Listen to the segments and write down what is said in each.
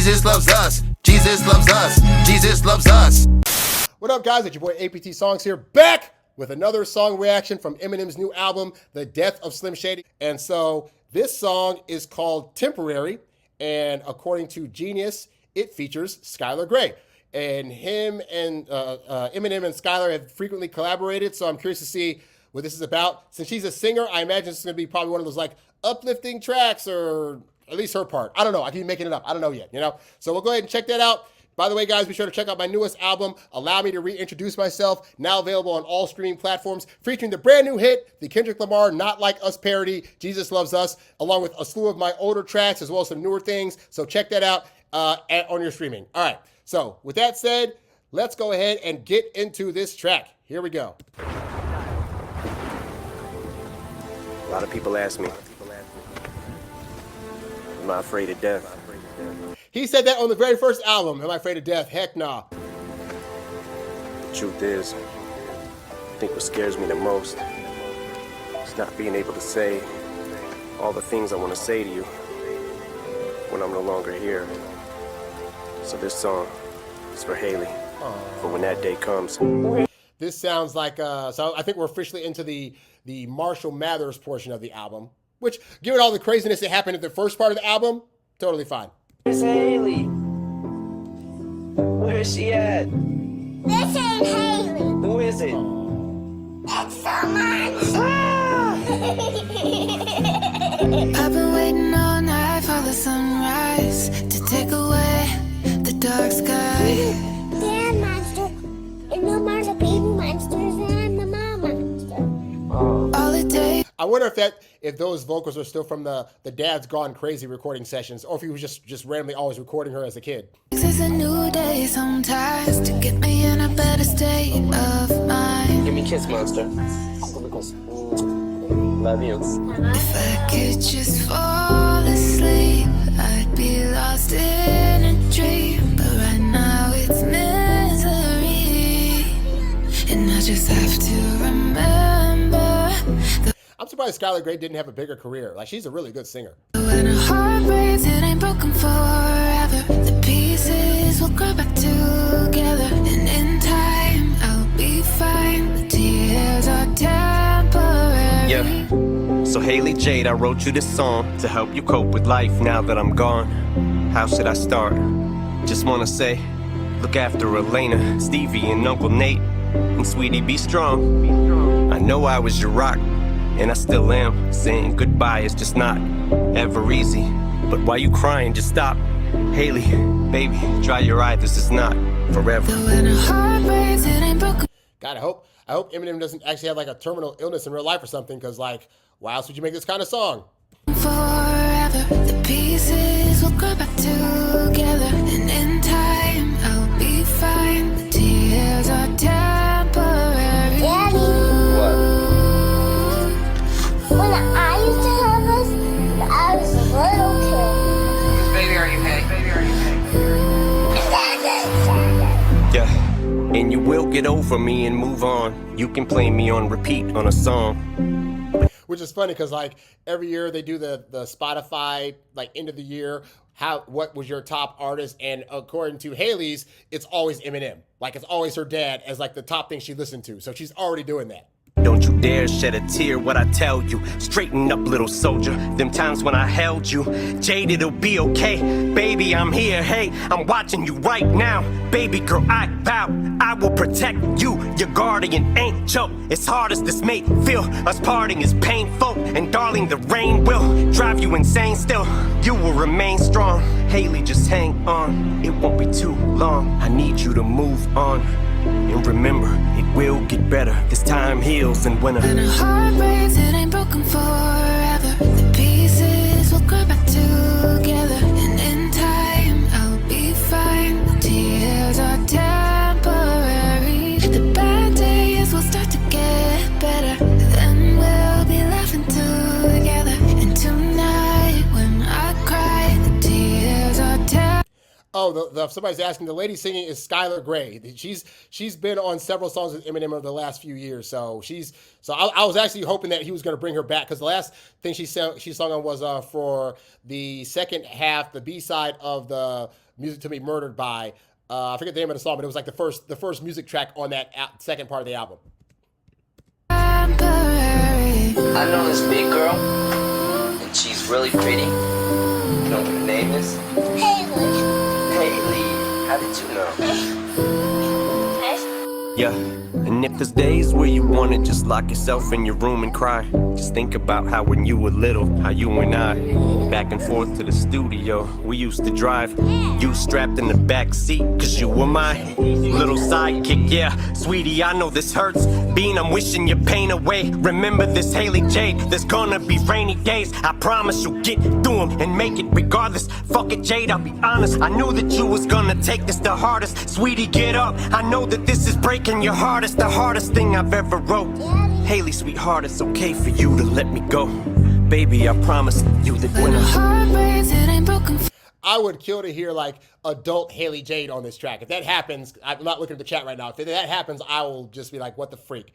Jesus loves us. Jesus loves us. Jesus loves us. What up, guys? It's your boy APT Songs here, back with another song reaction from Eminem's new album, The Death of Slim Shady. And so this song is called Temporary, and according to Genius, it features Skylar Grey. And him and Eminem and Skylar have frequently collaborated, so I'm curious to see what this is about. Since she's a singer, I imagine it's going to be probably one of those like uplifting tracks, or at least her part. I don't know. I keep making it up. I don't know yet, you know? So we'll go ahead and check that out. By the way, guys, be sure to check out my newest album, Allow Me to Reintroduce Myself, now available on all streaming platforms, featuring the brand new hit, the Kendrick Lamar Not Like Us parody, Jesus Loves Us, along with a slew of my older tracks, as well as some newer things. So check that out on your streaming. All right. So with that said, let's go ahead and get into this track. Here we go. A lot of people ask me, am I afraid of death? He said that on the very first album, Am I Afraid of Death? Heck nah. The truth is, I think what scares me the most is not being able to say all the things I want to say to you when I'm no longer here. So this song is for Hailey, for when that day comes. This sounds like, so I think we're officially into the Marshall Mathers portion of the album, which, given all the craziness that happened at the first part of the album, totally fine. Where's Hailey? Where is she at? This ain't Hailey. Who is it? It's someone. Ah! I've been waiting all night for the sunrise to take away the dark sky. They're a monster. And no more the baby monsters, and I'm the mom monster. All the day. I wonder if those vocals are still from the Dad's Gone Crazy recording sessions, or if he was just randomly always recording her as a kid. It's a new day sometimes to get me in a better state of mind. Give me a kiss, monster. Love you. If I could just fall asleep, I'd be lost in a dream. But right now it's misery, and I just have to remember. I'm surprised Skylar Grey didn't have a bigger career. Like, she's a really good singer. When a heart breaks, it ain't broken forever. The pieces will grow back together, and in time I'll be fine. The tears are temporary. Yeah. So Hailey Jade, I wrote you this song to help you cope with life now that I'm gone. How should I start? Just wanna say, look after Elena, Stevie, and Uncle Nate. And sweetie, be strong. I know I was your rock, and I still am. Saying goodbye is just not ever easy. But why you crying, just stop. Hailey, baby, dry your eye, this is not forever. When a heart breaks, it ain't broken. God, I hope Eminem doesn't actually have like a terminal illness in real life or something, because like, why else would you make this kind of song? Forever, the pieces will grow back together, and in time I'll be fine. The tears are temporary. Daddy. When I used to have this, I was a little kid. Baby, are you okay? Baby, are you okay? Yeah, and you will get over me and move on. You can play me on repeat on a song. Which is funny because like every year they do the Spotify like end of the year, what was your top artist, and according to Hailey's, it's always Eminem. Like, it's always her dad as like the top thing she listened to. So she's already doing that. Don't you dare shed a tear, what I tell you. Straighten up, little soldier. Them times when I held you. Jade, it'll be okay. Baby, I'm here. Hey, I'm watching you right now. Baby girl, I vow I will protect you, your guardian angel. As hard as this may feel, us parting is painful. And darling, the rain will drive you insane still. You will remain strong. Hailey, just hang on. It won't be too long. I need you to move on. And remember, it will get better. This time heals in winter. When a heart breaks, it ain't broken forever. The pieces will grow back together, and in time I'll be fine. The tears are temporary. The bad days will start to get better. Then we'll be laughing together. And tonight, when I cry, the tears are temporary. Oh, somebody's asking. The lady singing is Skylar Grey. She's been on several songs with Eminem over the last few years. So I was actually hoping that he was going to bring her back because the last thing she sung on was for the second half, the B side of the Music to Be Murdered By. I forget the name of the song, but it was like the first music track on that second part of the album. I know this big girl, and she's really pretty. You know what her name is? Hailey. Hailey. How did you know? Yeah, and if there's days where you wanna just lock yourself in your room and cry, just think about how when you were little, how you and I, back and forth to the studio, we used to drive. You strapped in the back seat, cause you were my little sidekick, yeah. Sweetie, I know this hurts. Bean, I'm wishing your pain away. Remember this, Hailey Jade, there's gonna be rainy days. I promise you'll get through them and make it regardless. Fuck it, Jade, I'll be honest. I knew that you was gonna take this the hardest. Sweetie, get up. I know that this is breaking your heart. It's the hardest thing I've ever wrote. Hailey, sweetheart, it's okay for you to let me go. Baby, I promise you that when When a heart breaks, it ain't broken I would kill to hear like adult Hailey Jade on this track. If that happens, I'm not looking at the chat right now. If that happens, I will just be like, what the freak?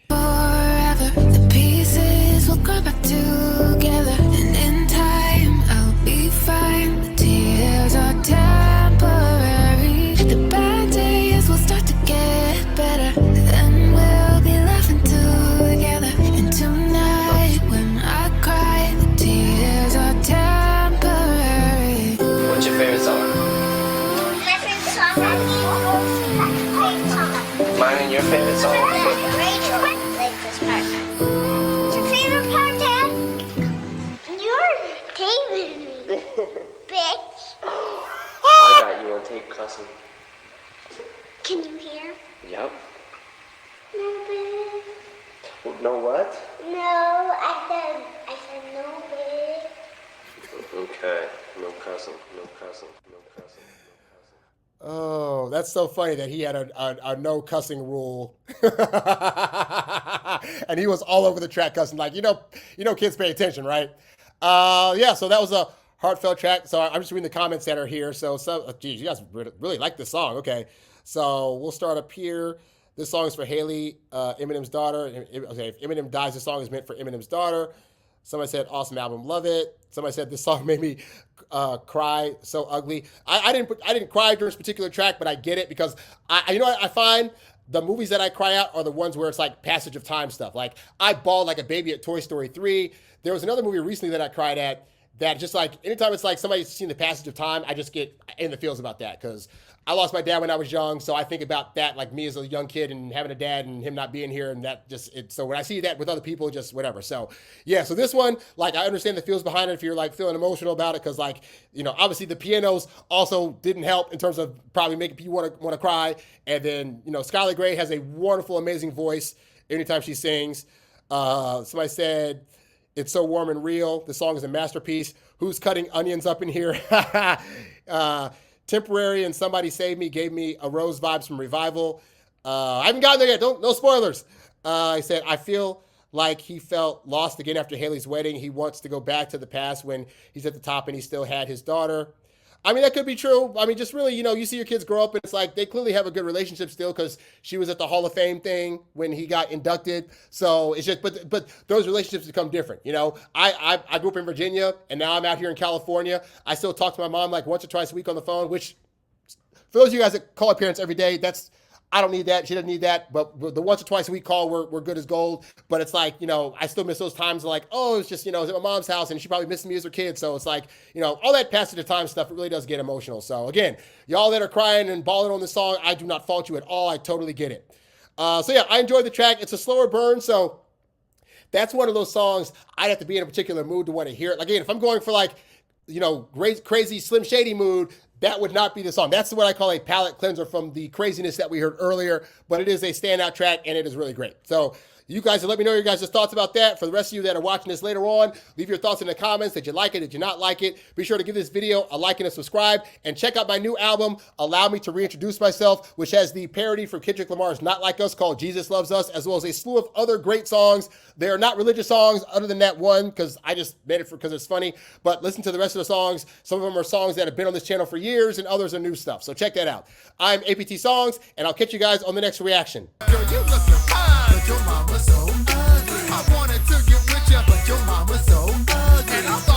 forever. The pieces will come back together, and in time I'll be fine. The tears are temporary. The bad days will start to get better. Then we'll be laughing together. And tonight when I cry, the tears are temporary. What's your favorite song? My favorite song, favorite song. Mine and your favorite song? Like this part. What's your favorite part, Dad? You're taping me, bitch. I got you on tape cussing. Can you hear? Yep. No, bitch. Know what? No, I said no, bitch. Okay. No cussing. No cussing. No cussing. Oh, that's so funny that he had a no cussing rule. And he was all over the track cussing, like, you know, kids pay attention, right? Yeah, so that was a heartfelt track. So I'm just reading the comments that are here. So geez, you guys really like this song. Okay, so we'll start up here. This song is for Hailey, Eminem's daughter. Okay, if Eminem dies, this song is meant for Eminem's daughter. Somebody said, awesome album, love it. Somebody said, this song made me cry so ugly. I didn't cry during this particular track, but I get it because I find the movies that I cry out are the ones where it's like passage of time stuff. Like I bawled like a baby at Toy Story 3. There was another movie recently that I cried at that just like anytime it's like somebody's seen the passage of time, I just get in the feels about that because I lost my dad when I was young, so I think about that, like me as a young kid and having a dad and him not being here, and that so when I see that with other people, just whatever. So yeah, so this one, like I understand the feels behind it if you're like feeling emotional about it, because like, you know, obviously the pianos also didn't help in terms of probably making people want to cry, and then, you know, Skylar Grey has a wonderful, amazing voice anytime she sings. Somebody said, it's so warm and real. The song is a masterpiece. Who's cutting onions up in here? Temporary and Somebody Save Me gave me a Rose vibes from Revival. I haven't gotten there yet. No spoilers. I said, I feel like he felt lost again after Hailey's wedding. He wants to go back to the past when he's at the top and he still had his daughter. I mean, that could be true. I mean, just really, you know, you see your kids grow up and it's like they clearly have a good relationship still because she was at the Hall of Fame thing when he got inducted. So it's just, but those relationships become different. You know, I grew up in Virginia and now I'm out here in California. I still talk to my mom like once or twice a week on the phone, which for those of you guys that call our parents every day, I don't need that. She doesn't need that. But the once or twice a week call, we're good as gold. But it's like, you know, I still miss those times like, oh, it's just, you know, it's at my mom's house and she probably missed me as her kid. So it's like, you know, all that passage of time stuff, it really does get emotional. So again, y'all that are crying and bawling on this song, I do not fault you at all. I totally get it. So yeah, I enjoyed the track. It's a slower burn. So that's one of those songs I'd have to be in a particular mood to want to hear it. Like, again, if I'm going for like, you know, crazy Slim Shady mood, that would not be the song. That's what I call a palate cleanser from the craziness that we heard earlier, but it is a standout track and it is really great. So you guys let me know your guys' thoughts about that. For the rest of you that are watching this later on, leave your thoughts in the comments. Did you like it? Did you not like it? Be sure to give this video a like and a subscribe, and check out my new album, Allow Me to Reintroduce Myself, which has the parody from Kendrick Lamar's Not Like Us called Jesus Loves Us, as well as a slew of other great songs. They are not religious songs other than that one, because I just made it because it's funny, but listen to the rest of the songs. Some of them are songs that have been on this channel for years. years and others are new stuff. So check that out. I'm APT Songs, and I'll catch you guys on the next reaction. Girl, you looking fine, but your mama so ugly. I wanted to get with you, but your mama so ugly. And I thought